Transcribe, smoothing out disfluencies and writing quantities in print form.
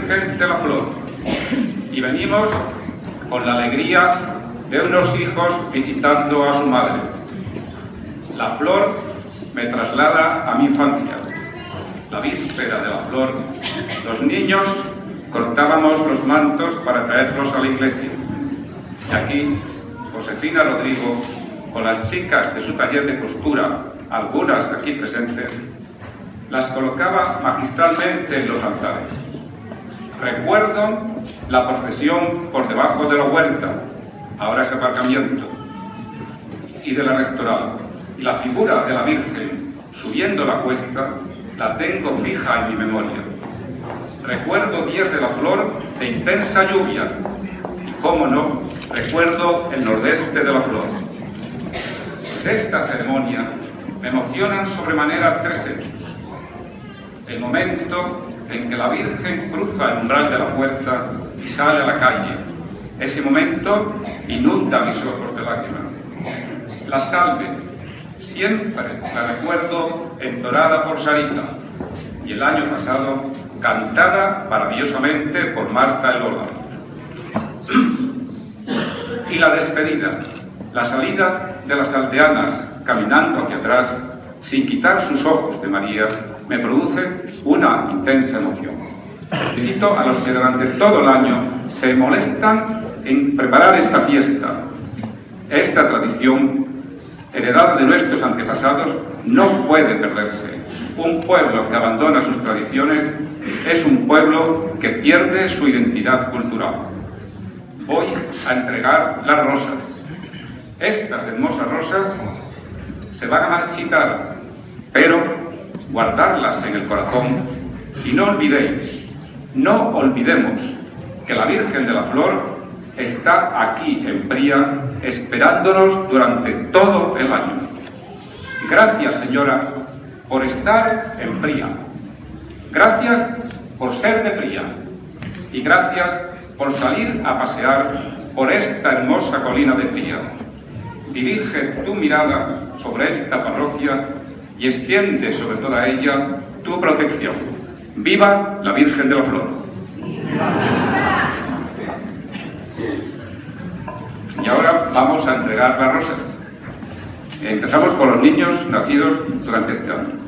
Virgen de la Flor y venimos con la alegría de unos hijos visitando a su madre. La flor me traslada a mi infancia. La víspera de la flor, los niños cortábamos los mantos para traerlos a la iglesia. Y aquí, Josefina Rodrigo, con las chicas de su taller de costura, algunas aquí presentes, las colocaba magistralmente en los altares. Recuerdo la procesión por debajo de la huerta, ahora es aparcamiento, y de la rectoral, y la figura de la Virgen subiendo la cuesta la tengo fija en mi memoria. Recuerdo días de la flor de intensa lluvia y, cómo no, recuerdo el nordeste de la flor. De esta ceremonia me emocionan sobremanera tres hechos. El momento en que la Virgen cruza el umbral de la puerta y sale a la calle. Ese momento inunda mis ojos de lágrimas. La salve, siempre la recuerdo entonada por Sarita y el año pasado cantada maravillosamente por Marta Elola. Y la despedida, la salida de las aldeanas caminando hacia atrás, sin quitar sus ojos de María, me produce una intensa emoción. Felicito a los que durante todo el año se molestan en preparar esta fiesta. Esta tradición, heredada de nuestros antepasados, no puede perderse. Un pueblo que abandona sus tradiciones es un pueblo que pierde su identidad cultural. Voy a entregar las rosas. Estas hermosas rosas se van a marchitar, pero guardarlas en el corazón y no olvidéis, no olvidemos que la Virgen de la Flor está aquí en Pría esperándonos durante todo el año. Gracias, señora, por estar en Pría. Gracias por ser de Pría. Y gracias por salir a pasear por esta hermosa colina de Pría. Dirige tu mirada sobre esta parroquia y extiende sobre toda ella tu protección. ¡Viva la Virgen de la Flor! Y ahora vamos a entregar las rosas. Empezamos con los niños nacidos durante este año.